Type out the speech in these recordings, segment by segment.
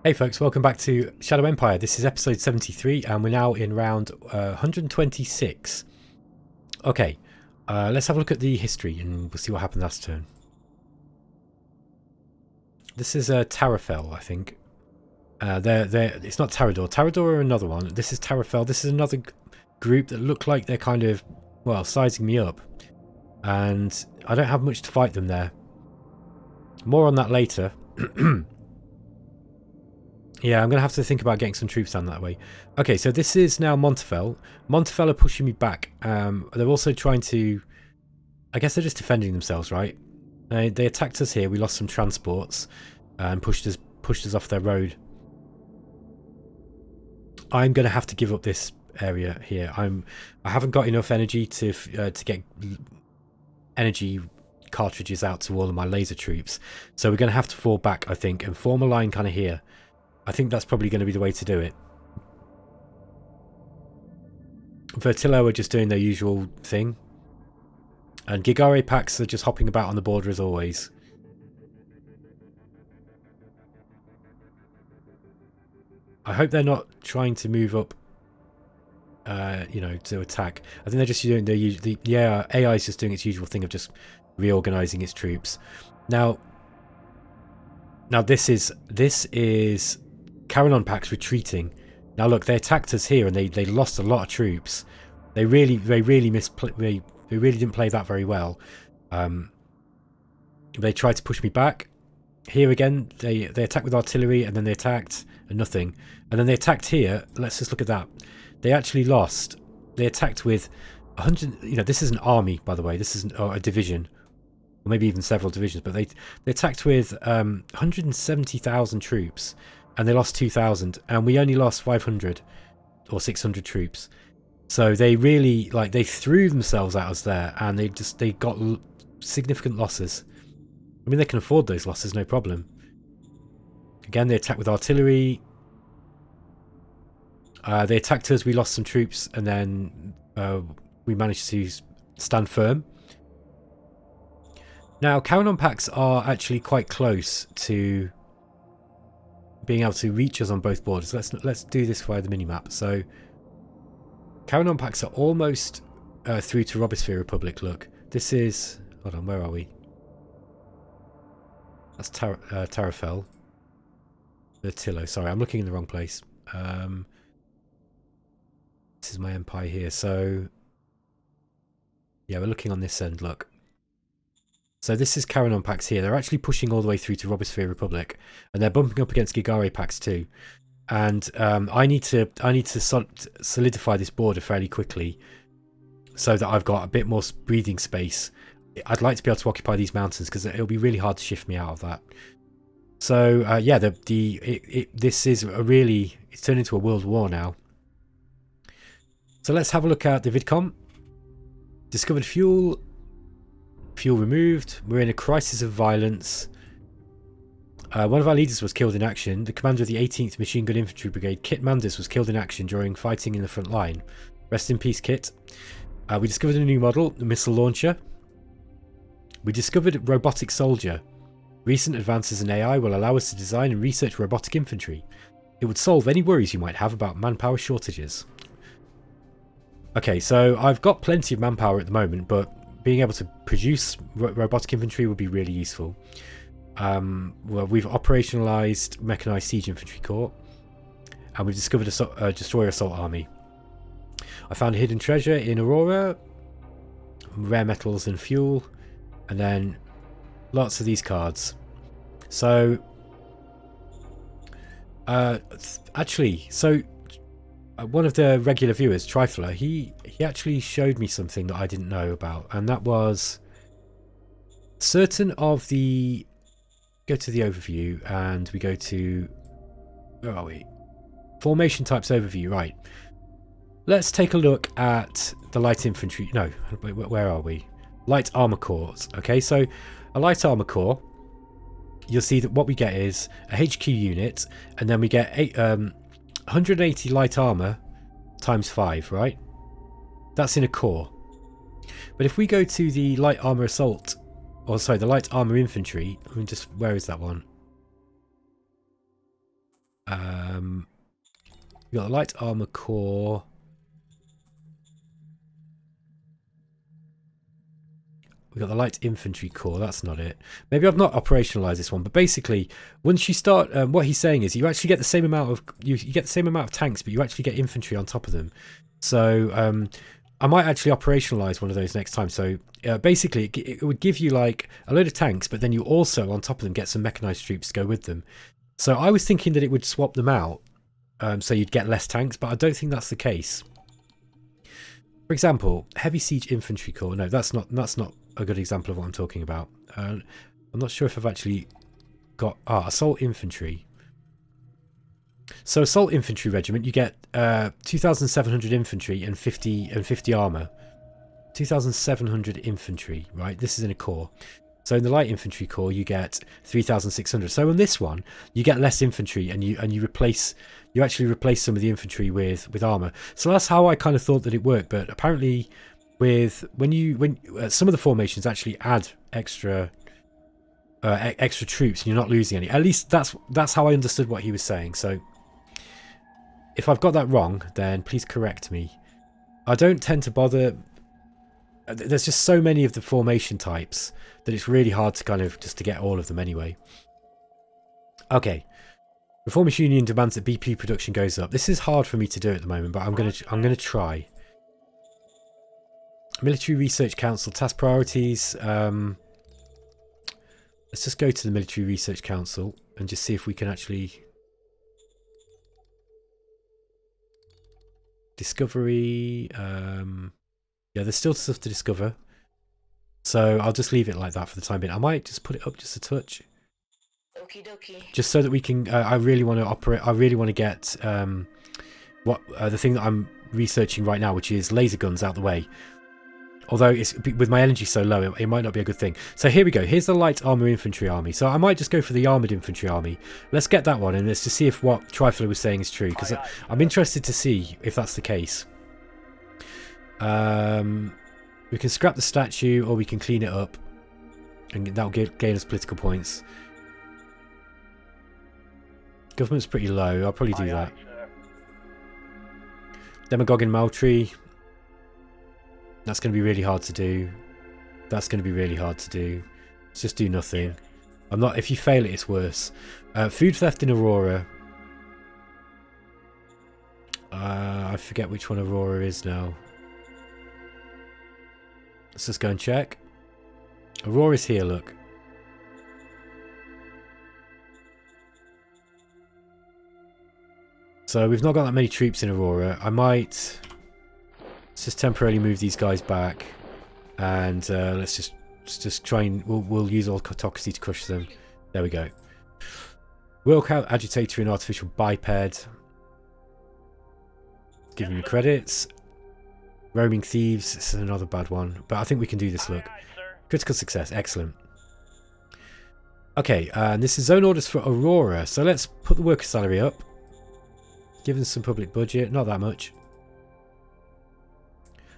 Hey folks, welcome back to Shadow Empire. This is episode 73 and we're now in round 126. Okay, let's have a look at the history and we'll see what happened last turn. This is Tarafel, I think. It's not Tarador. Tarador are another one. This is Tarafel. This is another group that look like they're kind of, well, sizing me up. And I don't have much to fight them there. More on that later. Yeah, I'm going to have to think about getting some troops down that way. Okay, so this is now Montefel. Montefel are pushing me back. They're also trying to... I guess they're just defending themselves, right? They attacked us here. We lost some transports and pushed us off their road. I'm going to have to give up this area here. I haven't got enough energy to get energy cartridges out to all of my laser troops. So we're going to have to fall back, I think, and form a line kind of here. I think that's probably going to be the way to do it. Vertillo are just doing their usual thing. And Gigare packs are just hopping about on the border as always. I hope they're not trying to move up, you know, to attack. I think they're just doing their usual... Yeah, AI is just doing its usual thing of just reorganizing its troops. Now this is Carannon packs retreating. Now look, they attacked us here and they lost a lot of troops. They really didn't play that very well. They tried to push me back. Here again, they attacked with artillery and then they attacked and nothing. And then they attacked here. Let's just look at that. They actually lost. They attacked with 100. You know, this is an army, by the way. This isn't a division, or maybe even several divisions. But they attacked with 170,000 troops. And they lost 2,000, and we only lost 500 or 600 troops. So they really, like, they threw themselves at us there, and they got significant losses. I mean, they can afford those losses, no problem. Again, they attacked with artillery. They attacked us, we lost some troops, and then we managed to stand firm. Now, Carannon packs are actually quite close to being able to reach us on both borders. Let's do this via the minimap. So Carannon packs are almost through to Robosphere Republic. Look, this is... Hold on, where are we? That's Tarafel. Vertillo. Sorry, I'm looking in the wrong place. This is my empire here. So yeah, we're looking on this end. Look. So this is Carannon packs here. They're actually pushing all the way through to Robosphere Republic, and they're bumping up against Gigare packs too. And I need to solidify this border fairly quickly, so that I've got a bit more breathing space. I'd like to be able to occupy these mountains because it'll be really hard to shift me out of that. So yeah, this is it's turned into a world war now. So let's have a look at the vidcom. Discovered fuel. Fuel removed. We're in a crisis of violence. One of our leaders was killed in action. The commander of the 18th Machine Gun Infantry Brigade, Kit Mandis, was killed in action during fighting in the front line. Rest in peace, Kit. We discovered a new model, the missile launcher. We discovered robotic soldier. Recent advances in AI will allow us to design and research robotic infantry. It would solve any worries you might have about manpower shortages. Okay, so I've got plenty of manpower at the moment, but being able to produce robotic infantry would be really useful. Well, we've operationalized mechanized siege infantry corps, and we've discovered a destroyer assault army. I found a hidden treasure in Aurora, rare metals and fuel, and then lots of these cards. So actually, so one of the regular viewers, Trifler, he actually showed me something that I didn't know about, and that was certain of the... Go to the overview, and we go to... Where are we? Formation types overview, right. Let's take a look at the light infantry... No, where are we? Light armor corps. Okay, so a light armor corps, you'll see that what we get is a HQ unit, and then we get 180 light armor times 5, right? That's in a core. But if we go to the light armor assault, or sorry, the light armor infantry, I mean, just where is that one? We've got the light armor corps. We've got the light infantry corps. That's not it. Maybe I've not operationalized this one, but basically, once you start, what he's saying is you actually get the same amount of you get the same amount of tanks, but you actually get infantry on top of them. So I might actually operationalize one of those next time. So basically, it would give you like a load of tanks, but then you also on top of them get some mechanized troops to go with them. So I was thinking that it would swap them out, so you'd get less tanks, but I don't think that's the case. For example, heavy siege infantry corps. No, that's not a good example of what I'm talking about. I'm not sure if I've actually got assault infantry. So assault infantry regiment, you get 2,700 infantry and 50 armor. 2,700 infantry, right? This is in a corps. So in the light infantry corps, you get 3,600. So on this one, you get less infantry, and you actually replace some of the infantry with armor. So that's how I kind of thought that it worked. But apparently, when some of the formations actually add extra troops, and you're not losing any. At least that's how I understood what he was saying. So if I've got that wrong, then please correct me. I don't tend to bother. There's just so many of the formation types that it's really hard to kind of just to get all of them anyway. Okay. Reformist Union demands that BP production goes up. This is hard for me to do at the moment, but I'm gonna try. Military Research Council task priorities. Let's just go to the Military Research Council and just see if we can actually discovery. Yeah, there's still stuff to discover, so I'll just leave it like that for the time being. I might just put it up just a touch. Okie dokie. Just so that we can. I really want to operate. I really want to get the thing that I'm researching right now, which is laser guns, out the way. Although it's with my energy so low, it might not be a good thing. So here we go. Here's the light armor infantry army. So I might just go for the armored infantry army. Let's get that one, and let's just see if what Trifler was saying is true, because I'm interested to see if that's the case. We can scrap the statue, or we can clean it up, and that'll gain us political points. Government's pretty low. I'll probably do that. Demagogue in Maltree. That's going to be really hard to do. That's going to be really hard to do. Let's just do nothing. I'm not. If you fail it, it's worse. Food theft in Aurora. I forget which one Aurora is now. Let's just go and check. Aurora's here, look. So we've not got that many troops in Aurora. I might just temporarily move these guys back, and let's just try and we'll use autocracy to crush them. There we go. Workout agitator and artificial biped. Give them credits. Roaming thieves. This is another bad one, but I think we can do this. Look, critical success. Excellent. Okay, and this is zone orders for Aurora. So let's put the worker salary up. Give them some public budget. Not that much.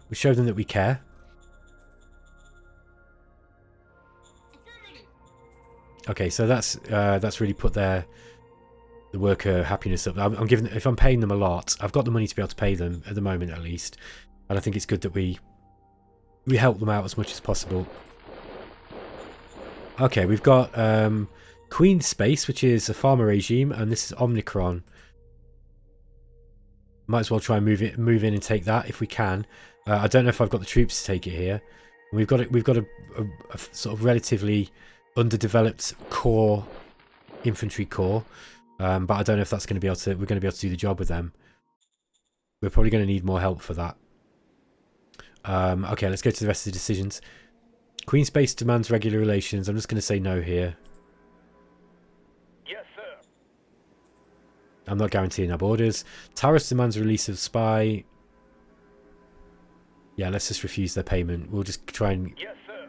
We show them that we care. Okay, so that's really put the worker happiness up. I'm giving, if I'm paying them a lot, I've got the money to be able to pay them at the moment, at least, and I think it's good that we help them out as much as possible. Okay, we've got Queen Space, which is a farmer regime, and this is Omnicron. Might as well try and move in and take that if we can. I don't know if I've got the troops to take it here. We've got a sort of relatively underdeveloped core infantry corps, but I don't know if that's going to be able to. We're going to be able to do the job with them. We're probably going to need more help for that. Okay, let's go to the rest of the decisions. Queen Space demands regular relations. I'm just going to say no here. Yes, sir. I'm not guaranteeing our borders. Taurus demands release of spy. Yeah, let's just refuse their payment. We'll just try and... Yes, sir.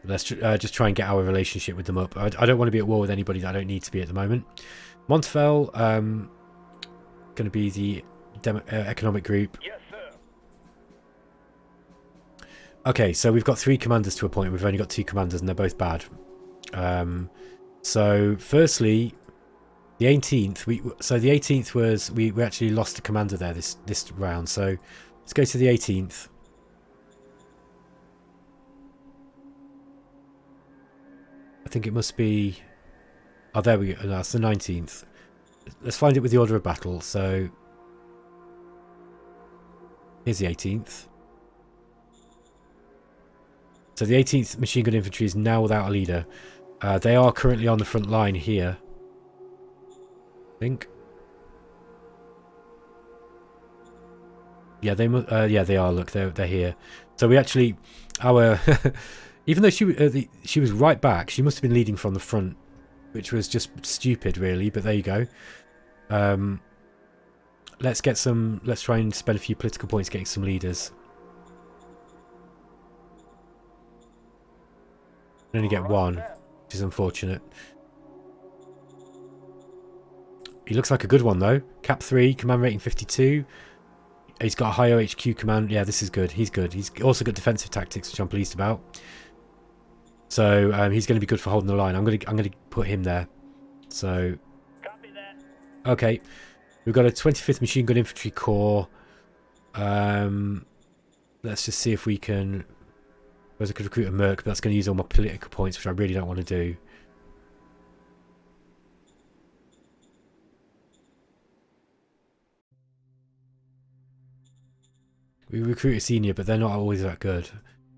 Let's just try and get our relationship with them up. I don't want to be at war with anybody that I don't need to be at the moment. Montefell, going to be the economic group. Yes, sir. Okay, so we've got 3 commanders to appoint. We've only got 2 commanders, and they're both bad. So, firstly, The 18th, so the 18th was we actually lost a commander there this round. So let's go to the 18th. I think it must be. Oh, there we go. No, that's the 19th. Let's find it with the order of battle. So here's the 18th. So the 18th Machine Gun Infantry is now without a leader. They are currently on the front line here. I think. Yeah, they yeah, they are. Look, they're here. So we actually, our even though she was right back, she must have been leading from the front, which was just stupid, really. But there you go. Let's get some. Let's try and spend a few political points getting some leaders. We only get one, which is unfortunate. He looks like a good one though. Cap 3, command rating 52. He's got a high OHQ command. Yeah, this is good. He's good. He's also got defensive tactics, which I'm pleased about. So he's going to be good for holding the line. I'm going to put him there. So Copy that. okay, we've got a 25th Machine Gun Infantry Corps. Let's just see if we can. I could recruit a merc, but that's going to use all my political points, which I really don't want to do. We recruit a senior, but they're not always that good.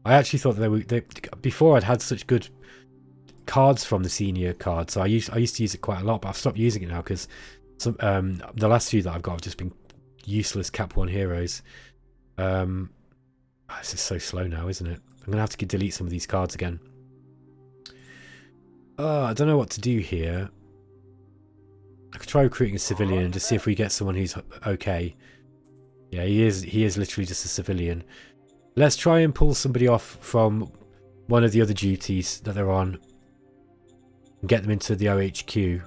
I actually thought they before I'd had such good cards from the senior card, so I used to use it quite a lot, but I've stopped using it now because the last few that I've got have just been useless Cap 1 heroes. This is so slow now, isn't it? I'm gonna have to delete some of these cards again. I don't know what to do here. I could try recruiting a civilian and just see if we get someone who's okay. Yeah, he is literally just a civilian. Let's try and pull somebody off from one of the other duties that they're on and get them into the OHQ.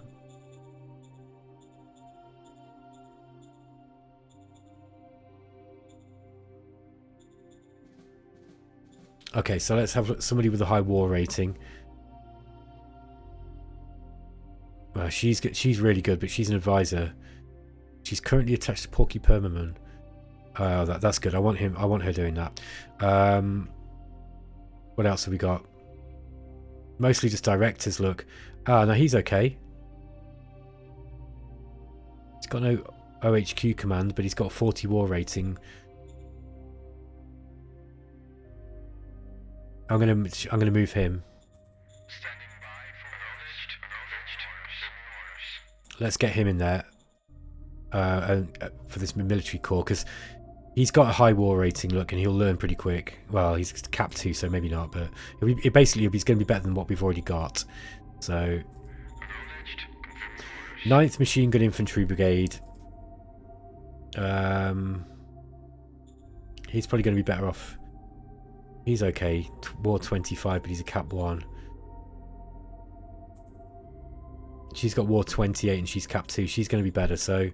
Okay, so let's have somebody with a high war rating. Well, she's really good, but she's an advisor. She's currently attached to Porky Permaman. That's good. I want her doing that. What else have we got? Mostly just directors. Look. No, he's okay. He's got no OHQ command, but he's got a 40 war rating. I'm gonna move him. Let's get him in there for this military corps, because he's got a high war rating, look, and he'll learn pretty quick. Well, he's Cap 2, so maybe not, but basically he's going to be better than what we've already got. So 9th Machine Gun Infantry Brigade. He's probably going to be better off. He's okay. War 25, but he's a Cap 1. She's got War 28 and she's Cap 2. She's going to be better, so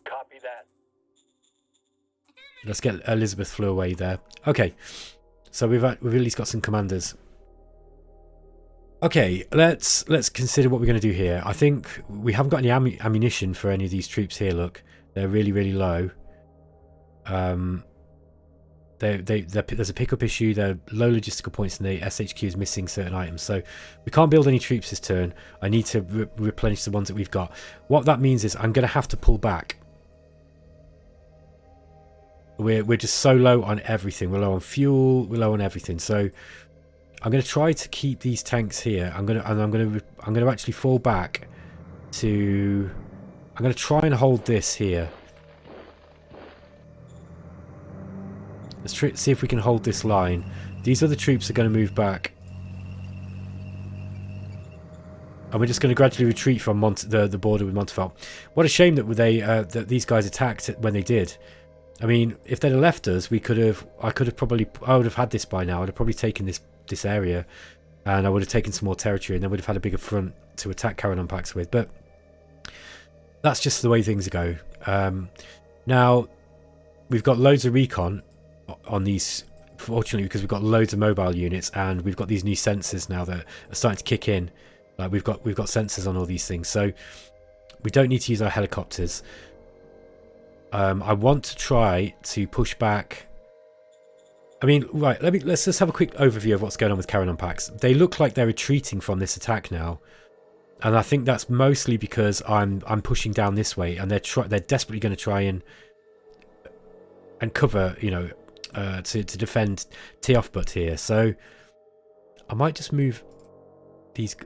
Copy that. let's get Elizabeth flew away there. Okay, so we've at least got some commanders. Okay, let's consider what we're going to do here. I think we haven't got any ammunition for any of these troops here. Look, they're really, really low. There's a pickup issue. There are low logistical points, and the SHQ is missing certain items. So we can't build any troops this turn. I need to replenish the ones that we've got. What that means is I'm going to have to pull back. We're just so low on everything. We're low on fuel. We're low on everything. So I'm going to try to keep these tanks here. I'm going to actually fall back to. I'm going to try and hold this here. Let's see if we can hold this line. These other troops are going to move back. And we're just going to gradually retreat from the border with Montefort. What a shame that that these guys attacked when they did. I mean, if they'd have left us, I would have had this by now. I'd have probably taken this area, and I would have taken some more territory, and then we'd have had a bigger front to attack Carannon packs with. But that's just the way things go. Now, we've got loads of recon on these, fortunately, because we've got loads of mobile units, and we've got these new sensors now that are starting to kick in. Like we've got sensors on all these things, so We don't need to use our helicopters. I want to try to push back. I mean, right, let's just have a quick overview of what's going on with Carannon packs. They look like they're retreating from this attack now. And I think that's mostly because I'm pushing down this way, and they're desperately going to try and cover, you know, to defend Tiof Butt here. So I might just move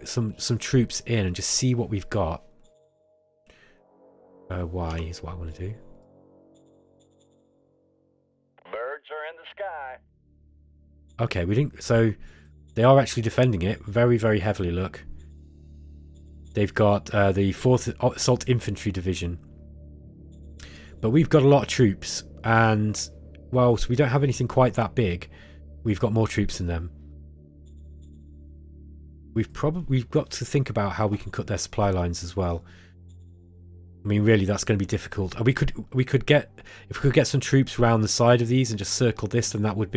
some troops in and just see what we've got. Y is what I want to do. Birds are in the sky. Okay, we didn't. So they are actually defending it very, very heavily. Look, they've got the 4th Assault Infantry Division, but we've got a lot of troops, and well, so we don't have anything quite that big. We've got more troops than them. We've got to think about how we can cut their supply lines as well. I mean, really, that's going to be difficult. We could get, if we could get some troops around the side of these and just circle this, then that would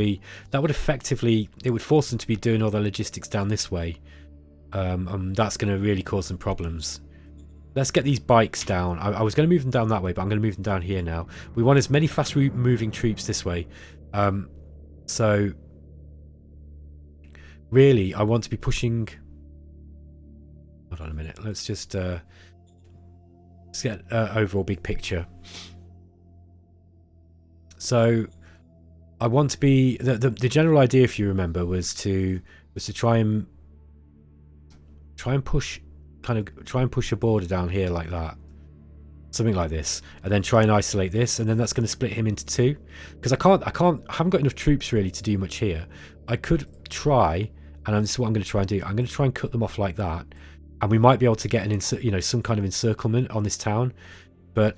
effectively, it would force them to be doing all their logistics down this way. That's going to really cause some problems. Let's get these bikes down. I was going to move them down that way, but I'm going to move them down here now. We want as many fast moving troops this way. So really, I want to be pushing. Hold on a minute. Let's just get overall big picture. So I want to be the general idea, if you remember, was to try and push a border down here like that, something like this, and then try and isolate this, and then that's going to split him into two. Because I haven't got enough troops really to do much here. I could try, and this is what I'm going to try and do. I'm going to try and cut them off like that. And we might be able to get some kind of encirclement on this town, but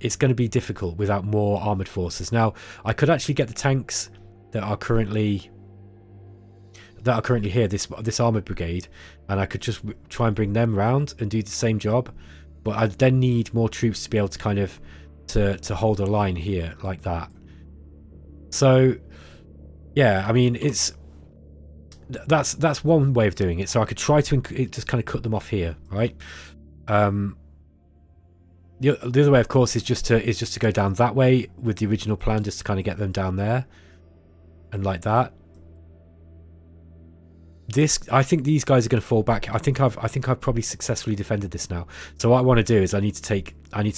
it's going to be difficult without more armored forces. Now, I could actually get the tanks that are currently here, this armored brigade, and I could just try and bring them round and do the same job. But I then need more troops to be able to kind of to hold a line here like that. So, yeah, I mean that's one way of doing it. So I could try to just kind of cut them off here, right? The other way, of course, is just to go down that way with the original plan, just to kind of get them down there, and like that. I think these guys are going to fall back. I think I've probably successfully defended this now. So what I want to do is I need to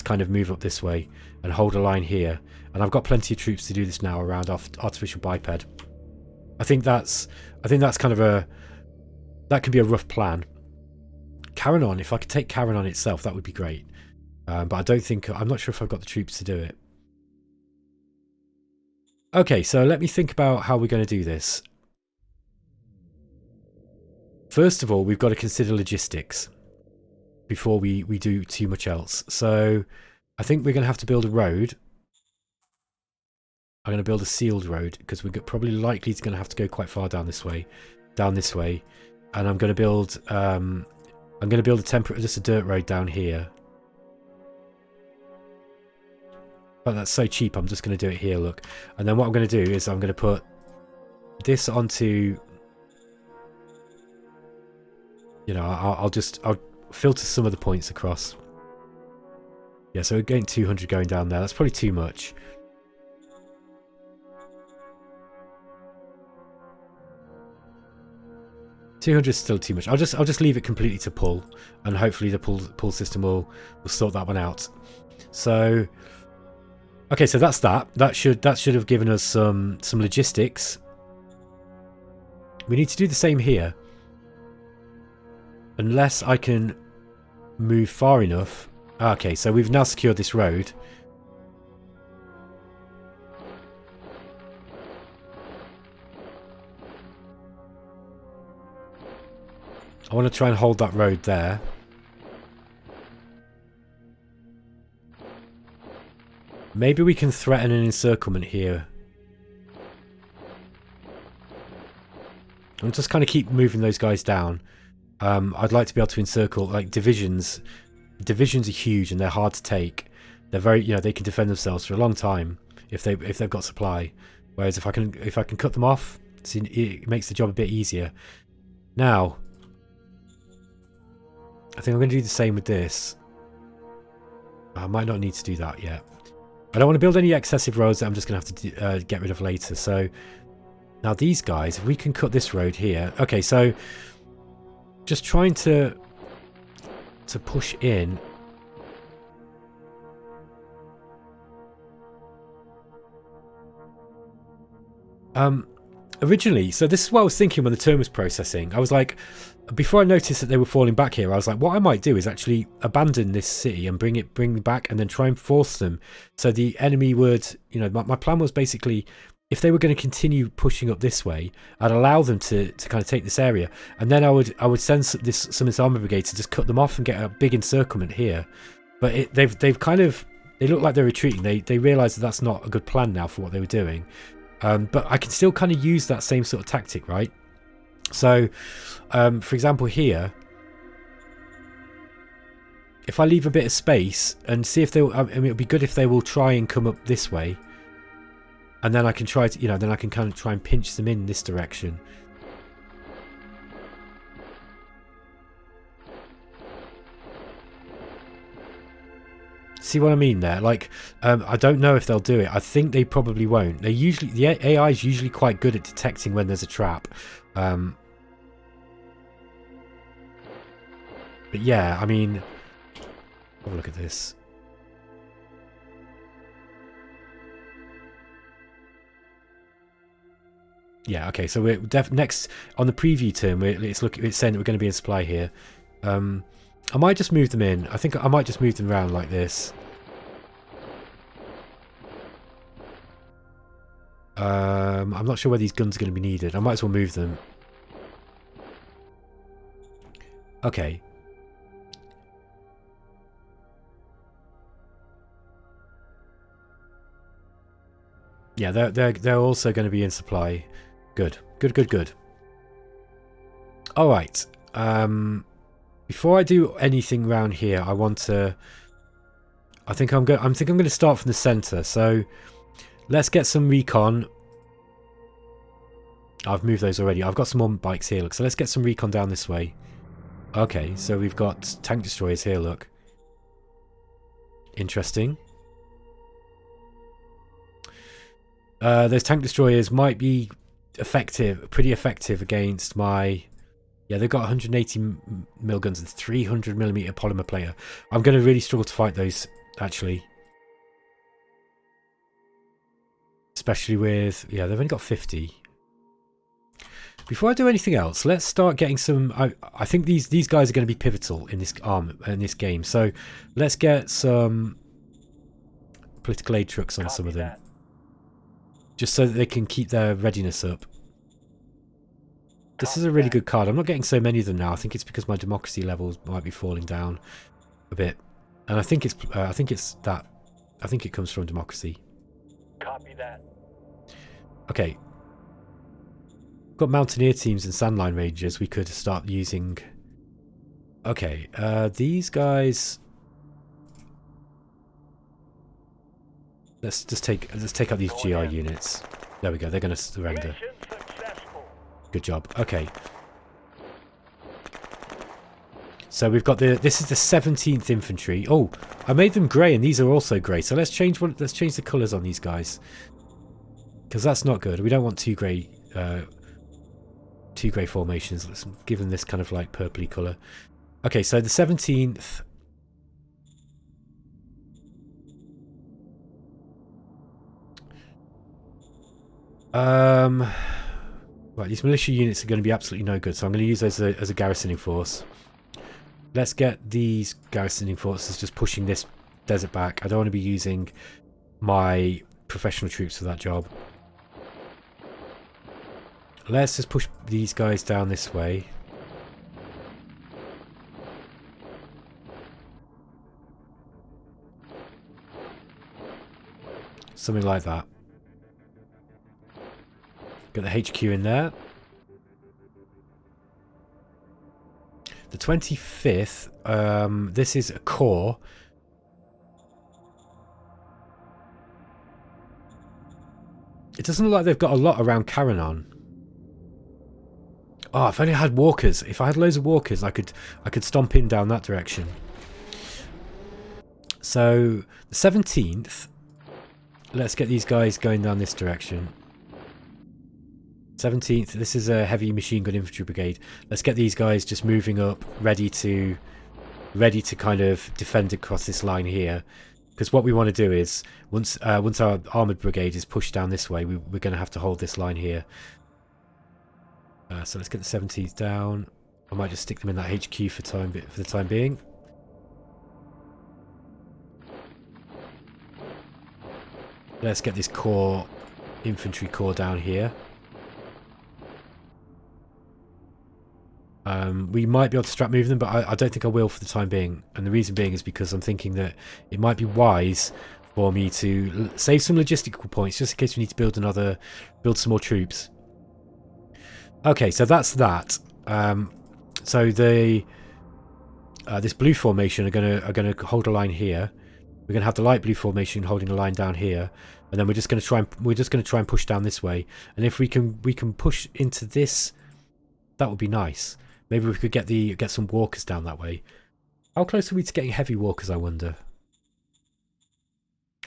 kind of move up this way and hold a line here, and I've got plenty of troops to do this now around artificial biped. I think that's kind of that can be a rough plan. Carannon, if I could take Carannon itself, that would be great. But I'm not sure if I've got the troops to do it. Okay, so let me think about how we're going to do this. First of all, we've got to consider logistics before we do too much else. So I think we're going to have to build a road. I'm going to build a sealed road because we're probably likely going to have to go quite far down this way, and I'm going to build just a dirt road down here. But that's so cheap, I'm just going to do it here. Look, and then what I'm going to do is I'm going to put this onto. You know, I'll filter some of the points across. Yeah, so we're getting 200 going down there. That's probably too much. $200 is still too much. I'll just leave it completely to pull, and hopefully the pull system will sort that one out. So, okay, so that's that. That should have given us some logistics. We need to do the same here, unless I can move far enough. Okay, so we've now secured this road. I want to try and hold that road there. Maybe we can threaten an encirclement here. I'll just kind of keep moving those guys down. I'd like to be able to encircle, like, divisions. Divisions are huge and they're hard to take. They're very, they can defend themselves for a long time if they've got supply. Whereas if I can cut them off, it makes the job a bit easier. Now, I think I'm going to do the same with this. I might not need to do that yet. I don't want to build any excessive roads that I'm just going to have to get rid of later. So now these guys, if we can cut this road here. Okay, so just trying to push in. Originally, so this is what I was thinking when the turn was processing. I was like, before I noticed that they were falling back here, I was like, what I might do is actually abandon this city and bring them back and then try and force them. So the enemy would, you know, my plan was basically, if they were going to continue pushing up this way, I'd allow them to kind of take this area. And then I would send some of this armor brigade to just cut them off and get a big encirclement here. But they've kind of, they look like they're retreating. They realise that that's not a good plan now for what they were doing. But I can still kind of use that same sort of tactic, right? So, for example here, if I leave a bit of space and see if they will, I mean, it would be good if they will try and come up this way. And then I can try to, you know, then I can kind of try and pinch them in this direction. See what I mean there? Like, I don't know if they'll do it. I think they probably won't. They usually, the AI is usually quite good at detecting when there's a trap. But yeah, I mean, have a look at this. Yeah, okay. So we're next on the preview turn. It's saying that we're going to be in supply here. I might just move them in. I think I might just move them around like this. I'm not sure where these guns are going to be needed. I might as well move them. Okay. Yeah, they're also going to be in supply. Good. Good. All right. Before I do anything around here, I want to. I think I'm going to start from the center. So let's get some recon. I've moved those already. I've got some more bikes here. Look, so let's get some recon down this way. Okay, so we've got tank destroyers here. Look, interesting. Those tank destroyers might be pretty effective against my. Yeah, they've got 180 mil guns and 300mm polymer plater. I'm going to really struggle to fight those, actually. Especially with... Yeah, they've only got 50. Before I do anything else, let's start getting some... I think these guys are going to be pivotal in this game. So let's get some political aid trucks on some of them. Just so that they can keep their readiness up. This is a really good card. I'm not getting so many of them now. I think it's because my democracy levels might be falling down a bit, and I think it comes from democracy. Copy that. Okay, got mountaineer teams and sandline rangers. We could start using. Okay, these guys. Let's take out these GR units. There we go. They're going to surrender. Good job. Okay. So we've got this is the 17th infantry. Oh, I made them grey and these are also grey. So let's change the colours on these guys. Because that's not good. We don't want two grey formations. Let's give them this kind of like purpley colour. Okay, so the 17th. Right, these militia units are going to be absolutely no good, so I'm going to use those as a garrisoning force. Let's get these garrisoning forces just pushing this desert back. I don't want to be using my professional troops for that job. Let's just push these guys down this way. Something like that. Get the HQ in there. The 25th, this is a core. It doesn't look like they've got a lot around Carannon. Oh, if I only had walkers. If I had loads of walkers, I could stomp in down that direction. So the 17th, let's get these guys going down this direction. 17th, this is a heavy machine gun infantry brigade. Let's get these guys just moving up, ready to kind of defend across this line here. Because what we want to do is, once our armoured brigade is pushed down this way, we're going to have to hold this line here. So let's get the 17th down. I might just stick them in that HQ for the time being. Let's get this core, infantry corps down here. We might be able to strap move them, but I don't think I will for the time being. And the reason being is because I'm thinking that it might be wise for me to save some logistical points just in case we need to build some more troops. Okay, so that's that. So the this blue formation are gonna hold a line here. We're gonna have the light blue formation holding a line down here, and then we're just gonna try and push down this way. And if we can push into this, that would be nice. Maybe we could get some walkers down that way. How close are we to getting heavy walkers, I wonder?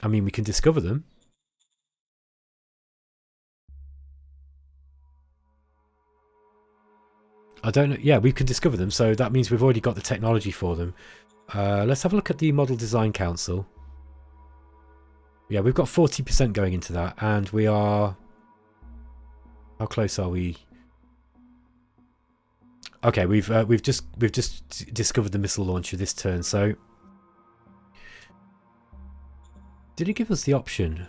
I mean, we can discover them. I don't know. Yeah, we can discover them, so that means we've already got the technology for them. Let's have a look at the Model Design Council. Yeah, we've got 40% going into that, and we are... How close are we? Okay, we've just discovered the missile launcher this turn. So, did it give us the option?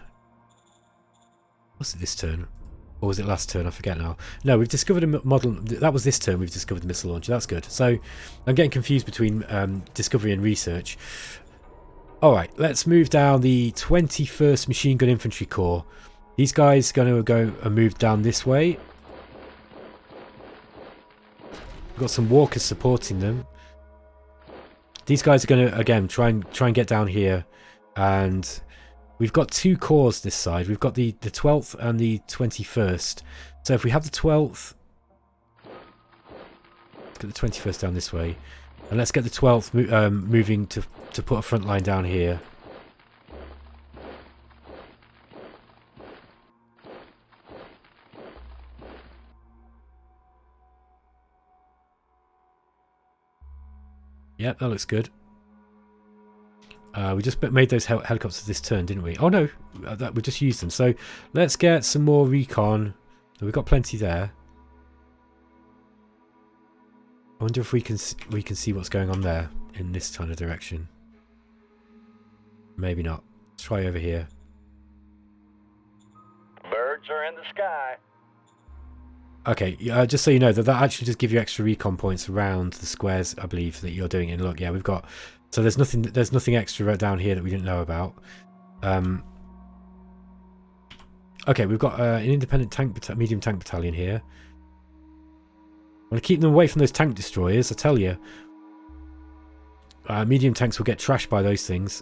Was it this turn, or was it last turn? I forget now. No, we've discovered a model. That was this turn. We've discovered the missile launcher. That's good. So, I'm getting confused between discovery and research. All right, let's move down the 21st Machine Gun Infantry Corps. These guys are going to go and move down this way. We've got some walkers supporting them. These guys are going to, again, try and get down here. And we've got two corps this side. We've got the 12th and the 21st. So if we have the 12th... Let's get the 21st down this way. And let's get the 12th moving to put a front line down here. Yep, that looks good. We just made those helicopters this turn, didn't we? Oh no, we just used them. So let's get some more recon. We've got plenty there. I wonder if we can see what's going on there in this kind of direction. Maybe not. Let's try over here. Birds are in the sky. Okay, just so you know, that actually just gives you extra recon points around the squares, I believe, that you're doing. And look, yeah, we've got... So there's nothing extra down here that we didn't know about. Okay, we've got an independent medium tank battalion here. I want to keep them away from those tank destroyers, I tell you. Medium tanks will get trashed by those things.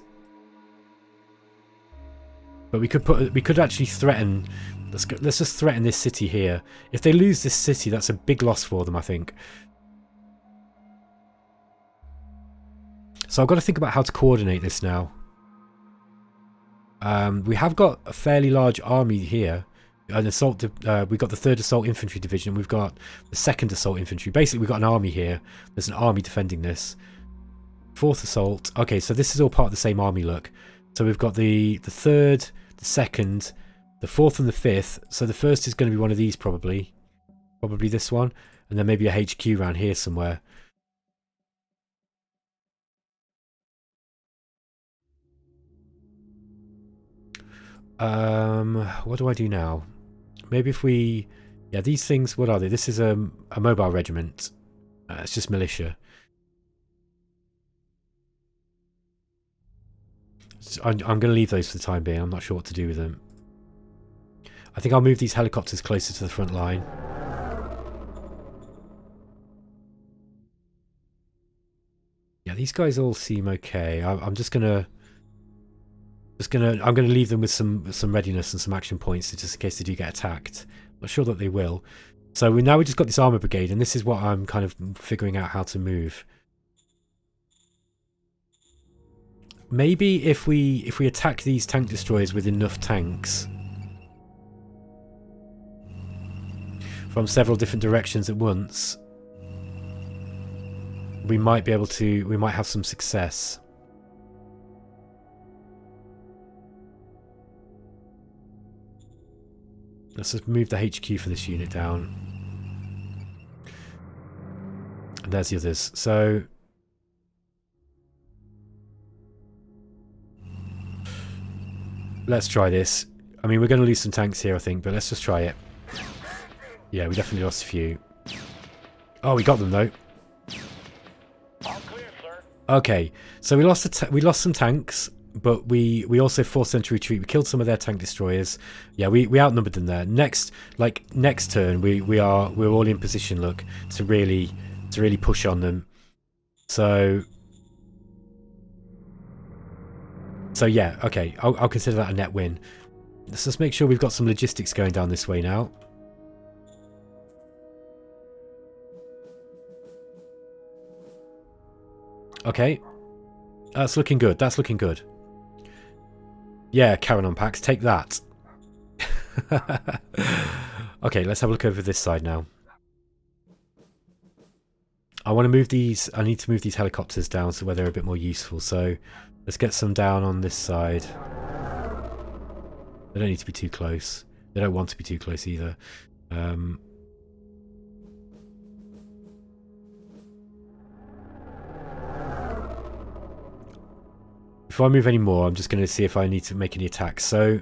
But we could actually threaten... Let's just threaten this city here. If they lose this city, that's a big loss for them, I think. So I've got to think about how to coordinate this now. We have got a fairly large army here. An assault. We've got the 3rd Assault Infantry Division. We've got the 2nd Assault Infantry. Basically, we've got an army here. There's an army defending this. 4th Assault. Okay, so this is all part of the same army, look. So we've got the 3rd, the 2nd, the 4th and the 5th. So the 1st is going to be one of these probably. Probably this one. And then maybe a HQ around here somewhere. What do I do now? Maybe if we... Yeah, these things, what are they? This is a mobile regiment. It's just militia. So I'm going to leave those for the time being. I'm not sure what to do with them. I think I'll move these helicopters closer to the front line. Yeah, these guys all seem okay. I'm just gonna leave them with some readiness and some action points just in case they do get attacked. Not sure that they will. So we just got this armor brigade, and this is what I'm kind of figuring out how to move. maybe if we attack these tank destroyers with enough tanks from several different directions at once, we might be able to. We might have some success. Let's just move the HQ for this unit down. And there's the others. So let's try this. I mean, we're going to lose some tanks here, I think, but let's just try it. Yeah, we definitely lost a few. Oh, we got them though. All clear, sir. Okay, so we lost some tanks, but we also forced them to retreat. We killed some of their tank destroyers. Yeah, we outnumbered them there. Next turn, we're all in position. Look, to really push on them. So yeah, okay, I'll consider that a net win. Let's just make sure we've got some logistics going down this way now. Okay, that's looking good. That's looking good. Yeah, Carannon packs, take that. Okay, let's have a look over this side now. I want to move these. I need to move these helicopters down so where they're a bit more useful. So let's get some down on this side. They don't need to be too close. They don't want to be too close either. Before I move any more, I'm just going to see if I need to make any attacks. So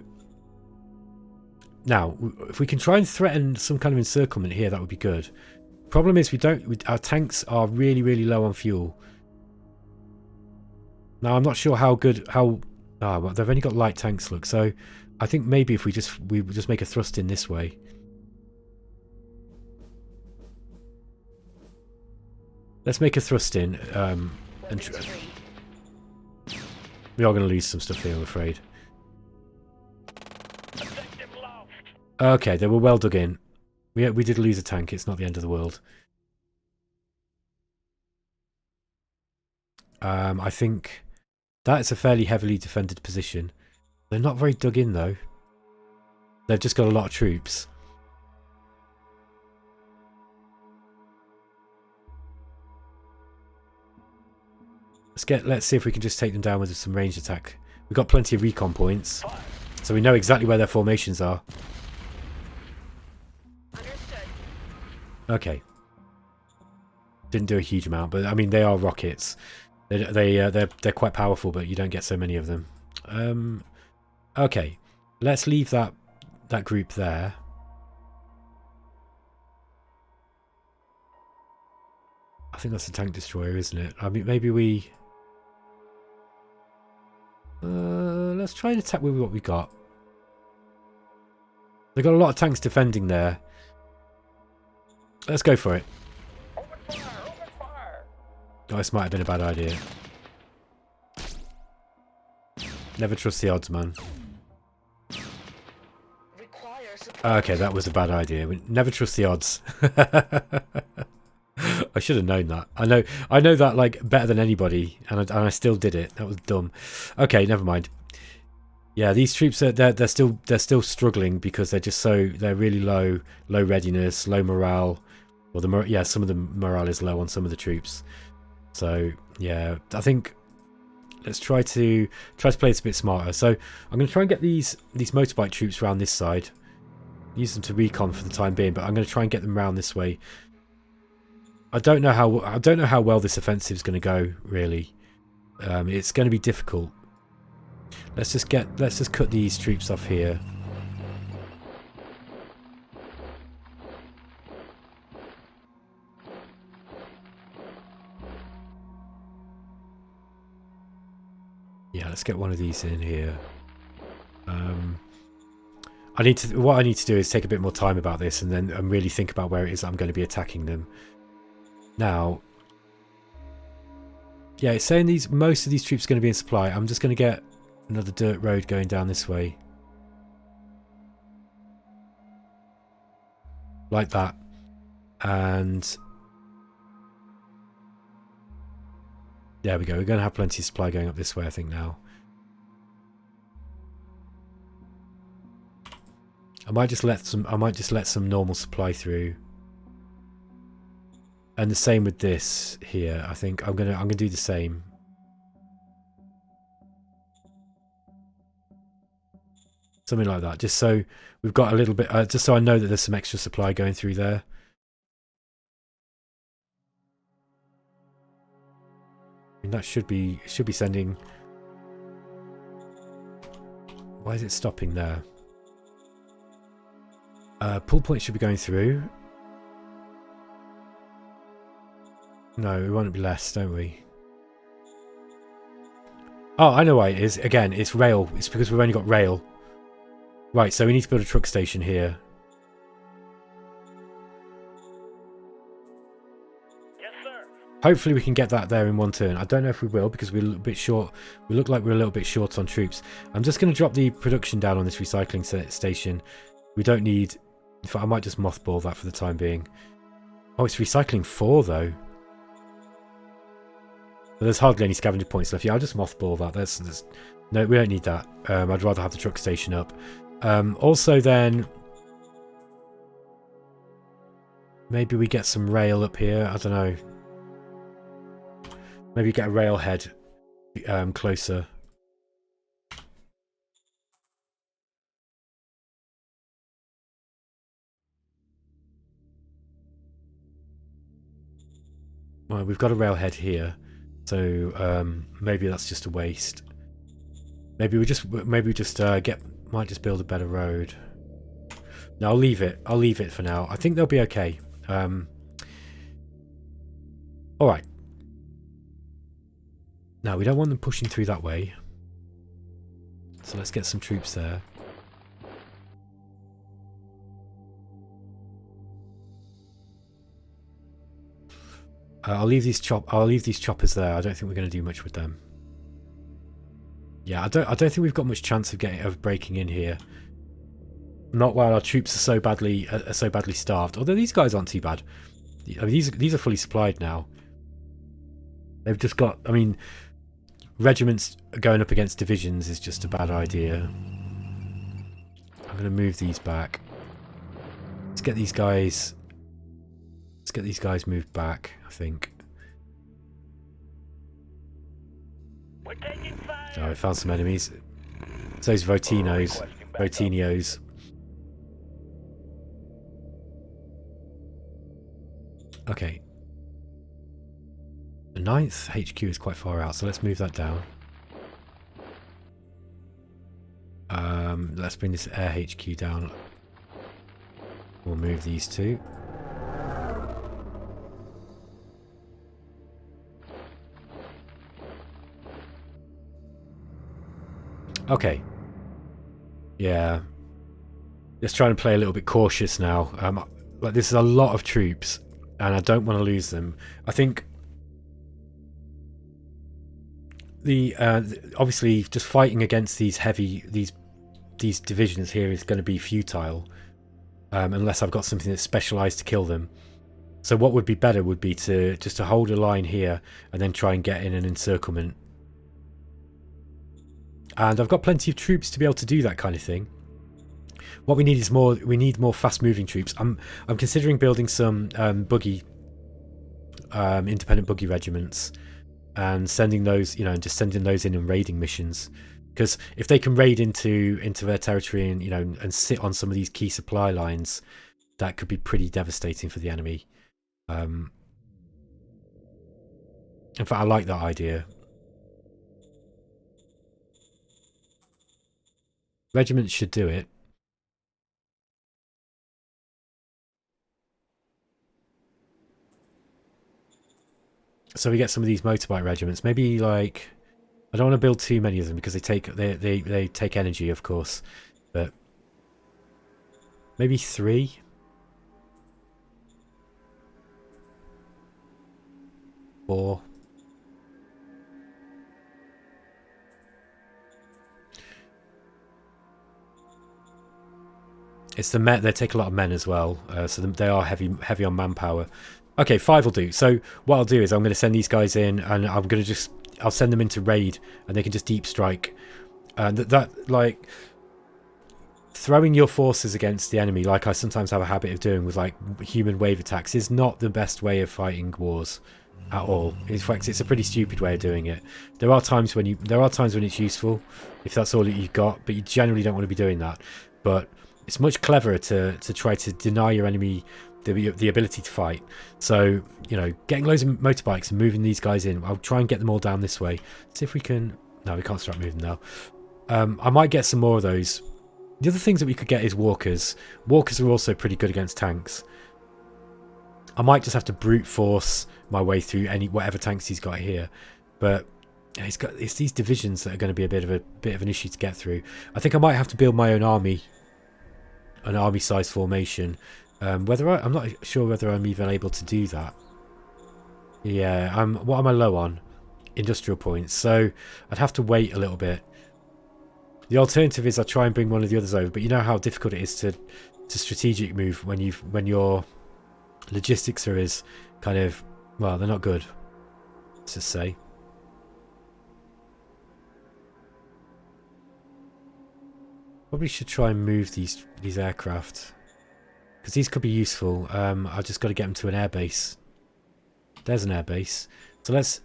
now, if we can try and threaten some kind of encirclement here, that would be good. Problem is, our tanks are really low on fuel. Now, I'm not sure how good. Well, they've only got light tanks. Look, so I think maybe if we just make a thrust in this way. Let's make a thrust in, and we are going to lose some stuff here, I'm afraid. Okay, they were well dug in. We did lose a tank. It's not the end of the world. I think that's a fairly heavily defended position. They're not very dug in, though. They've just got a lot of troops. Let's see if we can just take them down with some ranged attack. We've got plenty of recon points, so we know exactly where their formations are. Okay. Didn't do a huge amount, but I mean they are rockets. They're quite powerful, but you don't get so many of them. Okay, let's leave that group there. I think that's a tank destroyer, isn't it? I mean, maybe we. Let's try and attack with what we got. They've got a lot of tanks defending there. Let's go for it. Open fire! Oh, this might have been a bad idea. Never trust the odds, man. Okay, that was a bad idea. Never trust the odds. I should have known that. I know that like better than anybody, and I still did it. That was dumb. Okay, never mind. Yeah, these troops they're still struggling because they're really low readiness, low morale. Well, some of the morale is low on some of the troops. So yeah, I think let's try to play this a bit smarter. So I'm going to try and get these motorbike troops around this side. Use them to recon for the time being, but I'm going to try and get them around this way. I don't know how well this offensive is going to go. Really, it's going to be difficult. Let's just cut these troops off here. Yeah, let's get one of these in here. What I need to do is take a bit more time about this and really think about where it is I'm going to be attacking them. Now, yeah, it's saying most of these troops are going to be in supply. I'm just going to get another dirt road going down this way. Like that. And There we go. We're going to have plenty of supply going up this way, I think, now. I might just let some normal supply through. And the same with this here. I think I'm gonna do the same. Something like that. Just so we've got a little bit, just so I know that there's some extra supply going through there. I mean, that should be sending. Why is it stopping there? Pull point should be going through. No, we want it to be less, don't we? Oh, I know why it is. Again, it's rail. It's because we've only got rail. Right, so we need to build a truck station here. Yes, sir. Hopefully we can get that there in one turn. I don't know if we will because we're a little bit short. We look like we're a little bit short on troops. I'm just going to drop the production down on this recycling station. We don't need... In fact, I might just mothball that for the time being. Oh, it's recycling 4 though. But there's hardly any scavenger points left. Yeah, I'll just mothball that. There's no, we don't need that. I'd rather have the truck station up. Also then... Maybe we get some rail up here. I don't know. Maybe get a railhead closer. Well, we've got a railhead here, so maybe that's just a waste. Maybe we just might just build a better road. No, I'll leave it. I'll leave it for now. I think they'll be okay. All right. Now we don't want them pushing through that way, so let's get some troops there. I'll leave these choppers there. I don't think we're going to do much with them. Yeah, I don't think we've got much chance of breaking in here. Not while our troops are so badly starved. Although these guys aren't too bad. I mean, these are fully supplied now. They've just got. I mean, regiments going up against divisions is just a bad idea. I'm going to move these back. Let's get these guys. Let's get these guys moved back, I think. We're taking fire. Oh, I found some enemies. It's those Votinios. Okay. The 9th HQ is quite far out, so let's move that down. Let's bring this air HQ down. We'll move these two. Okay. Yeah. Just trying to play a little bit cautious now. Like this is a lot of troops, and I don't want to lose them. I think the obviously just fighting against these divisions here is going to be futile, unless I've got something that's specialised to kill them. So what would be better would be to hold a line here and then try and get in an encirclement. And I've got plenty of troops to be able to do that kind of thing. What we need is more. We need more fast-moving troops. I'm considering building some independent buggy regiments, and sending those, just sending those in and raiding missions. Because if they can raid into their territory and and sit on some of these key supply lines, that could be pretty devastating for the enemy. In fact, I like that idea. Regiments should do it. So we get some of these motorbike regiments. Maybe like, I don't want to build too many of them because they take energy, of course. But maybe 3. Or it's the men. They take a lot of men as well, so they are heavy on manpower. Okay, 5 will do. So what I'll do is I'm going to send these guys in, and I'm going to I'll send them into raid, and they can just deep strike. And that like throwing your forces against the enemy, like I sometimes have a habit of doing with like human wave attacks, is not the best way of fighting wars at all. In fact, it's a pretty stupid way of doing it. There are times when it's useful if that's all that you've got, but you generally don't want to be doing that. But it's much cleverer to try to deny your enemy the ability to fight. So, you know, getting loads of motorbikes and moving these guys in. I'll try and get them all down this way. See if we can... No, we can't start moving now. I might get some more of those. The other things that we could get is walkers. Walkers are also pretty good against tanks. I might just have to brute force my way through whatever tanks he's got here. But it's these divisions that are going to be a bit of an issue to get through. I think I might have to build my own army. An army-sized formation. I'm not sure whether I'm even able to do that. Yeah, what am I low on? Industrial points. So I'd have to wait a little bit. The alternative is I try and bring one of the others over, but you know how difficult it is to strategic move when your logistics are as kind of, well, they're not good. Let's just say. Probably should try and move these aircraft. Because these could be useful. I've just got to get them to an airbase. There's an airbase. So let's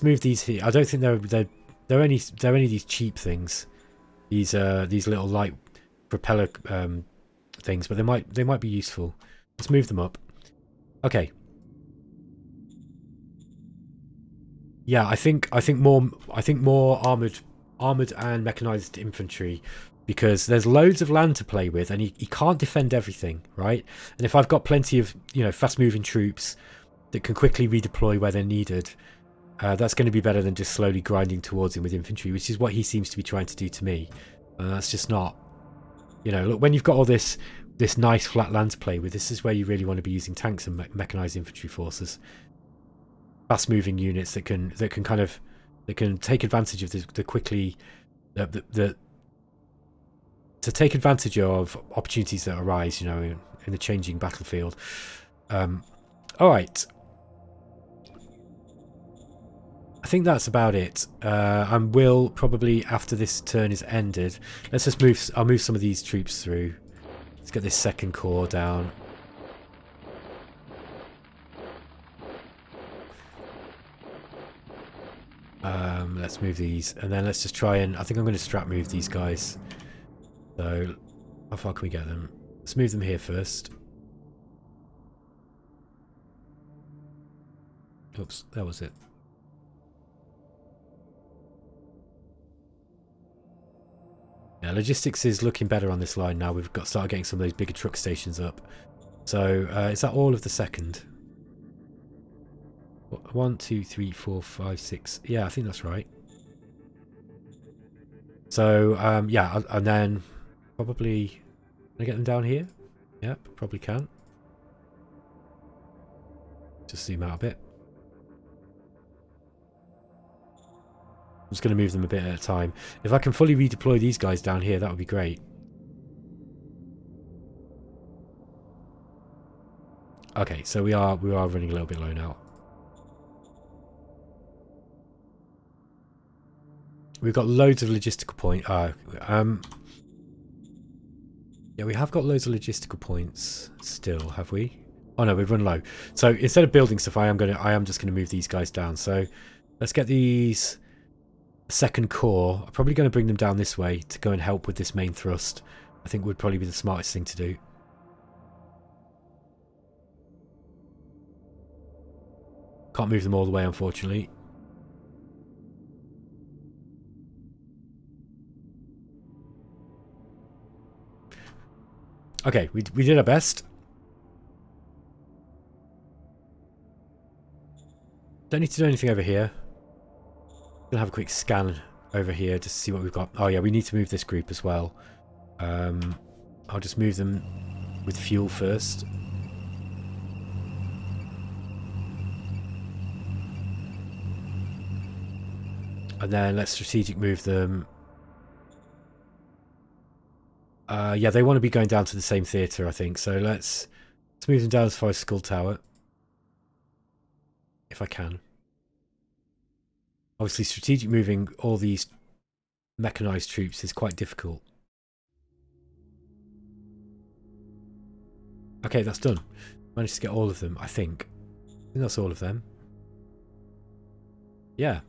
move these here. I don't think they're only these cheap things. These little light propeller things, but they might be useful. Let's move them up. Okay. Yeah, I think more armored and mechanized infantry. Because there's loads of land to play with, and he can't defend everything, right? And if I've got plenty of, you know, fast-moving troops that can quickly redeploy where they're needed, that's going to be better than just slowly grinding towards him with infantry, which is what he seems to be trying to do to me. And that's just not, you know. Look, when you've got all this nice flat land to play with, this is where you really want to be using tanks and mechanized infantry forces, fast-moving units that can take advantage of the quickly to take advantage of opportunities that arise, you know, in the changing battlefield. All right. I think that's about it. I will probably, after this turn is ended, let's just move. I'll move some of these troops through. Let's get this second corps down. Let's move these, and then let's just try and... I think I'm going to strap move these guys. So, how far can we get them? Let's move them here first. Oops, that was it. Yeah, logistics is looking better on this line now. We've started getting some of those bigger truck stations up. So, is that all of the second? 1, 2, 3, 4, 5, 6. Yeah, I think that's right. So, yeah, and then probably... Can I get them down here? Yep, probably can. Just zoom out a bit. I'm just going to move them a bit at a time. If I can fully redeploy these guys down here, that would be great. Okay, so we are running a little bit low now. We've got loads of logistical points. Yeah, we have got loads of logistical points still, have we? Oh no, we've run low. So instead of building stuff, I am just gonna move these guys down. So let's get these second corps. I'm probably going to bring them down this way to go and help with this main thrust. I think would probably be the smartest thing to do. Can't move them all the way, unfortunately. Okay, we did our best. Don't need to do anything over here. Gonna have a quick scan over here just to see what we've got. Oh yeah, we need to move this group as well. I'll just move them with fuel first. And then let's strategic move them. Yeah, they want to be going down to the same theatre, I think. So let's move them down as far as Skull Tower. if I can. Obviously, strategic moving all these mechanized troops is quite difficult. Okay, that's done. Managed to get all of them, I think. I think that's all of them. Yeah.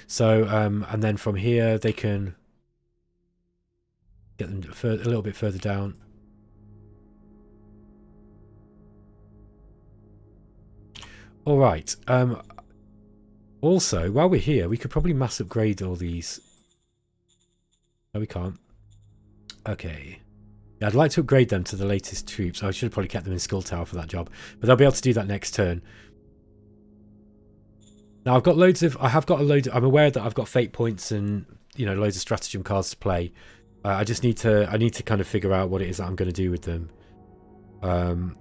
So, and then from here they can get them a little bit further down. All right. Also, while we're here, we could probably mass upgrade all these. No, we can't. Okay. Yeah, I'd like to upgrade them to the latest troops. I should have probably kept them in Skull Tower for that job, but they'll be able to do that next turn. Now I've got loads of. I have got a load. I'm aware that I've got fate points and loads of stratagem cards to play. I just need to. I need to kind of figure out what it is that I'm going to do with them. I'm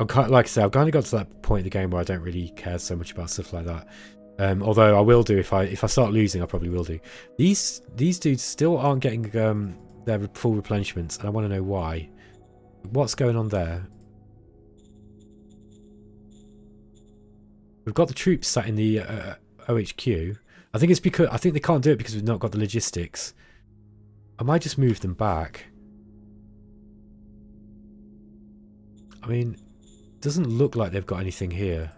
kind of, like I say, I've kind of got to that point in the game where I don't really care so much about stuff like that. Although I will do if I start losing, I probably will do. These dudes still aren't getting their full replenishments, and I want to know why. What's going on there? We've got the troops sat in the OHQ. I think it's because I think they can't do it because we've not got the logistics. I might just move them back. I mean, it doesn't look like they've got anything here.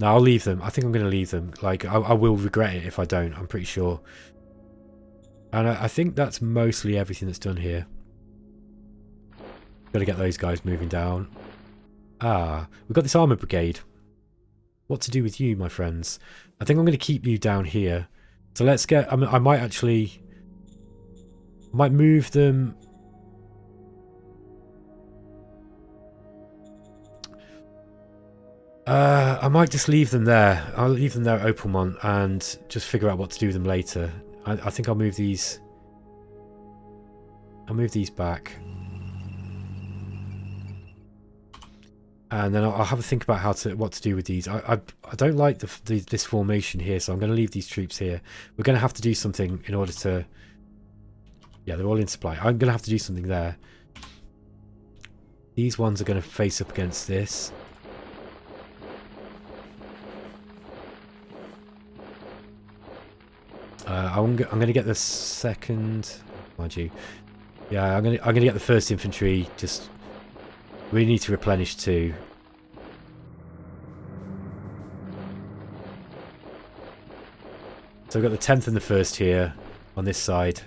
No, I'll leave them. I think I'm going to leave them. Like, I will regret it if I don't. I'm pretty sure. And I think that's mostly everything that's done here. Got to get those guys moving down. Ah, we've got this armoured brigade. What to do with you, my friends? I think I'm going to keep you down here. So let's get... I might actually... I might move them... I might just leave them there. I'll leave them there at Opalmont and just figure out what to do with them later. I think I'll move these... I'll move these back. And then I'll have a think about what to do with these. I don't like this formation here, so I'm going to leave these troops here. We're going to have to do something in order to... Yeah, they're all in supply. I'm going to have to do something there. These ones are going to face up against this. I'm going to get the second... Mind you. Yeah, I'm going to get the first infantry. Just... We need to replenish too. So we've got the 10th and the 1st here on this side.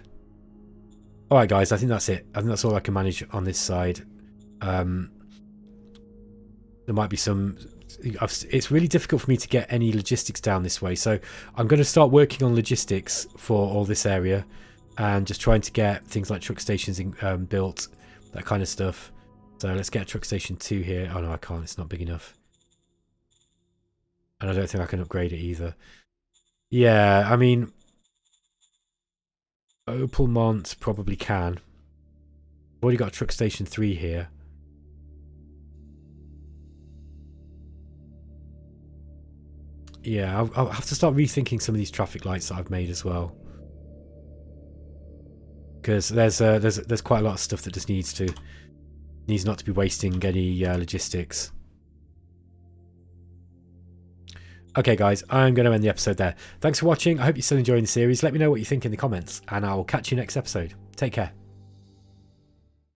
Alright guys, I think that's it. I think that's all I can manage on this side. There might be some... It's really difficult for me to get any logistics down this way. So I'm going to start working on logistics for all this area. And just trying to get things like truck stations built. That kind of stuff. So let's get a truck station 2 here. Oh no, I can't. It's not big enough. And I don't think I can upgrade it either. Yeah, I mean... Opalmont probably can. I've already got a truck station 3 here. Yeah, I'll have to start rethinking some of these traffic lights that I've made as well. Because there's quite a lot of stuff that just needs not to be wasting any logistics. Okay guys, I'm going to end the episode there. Thanks for watching. I hope you're still enjoying the series. Let me know what you think in the comments, and I'll catch you next episode. Take care.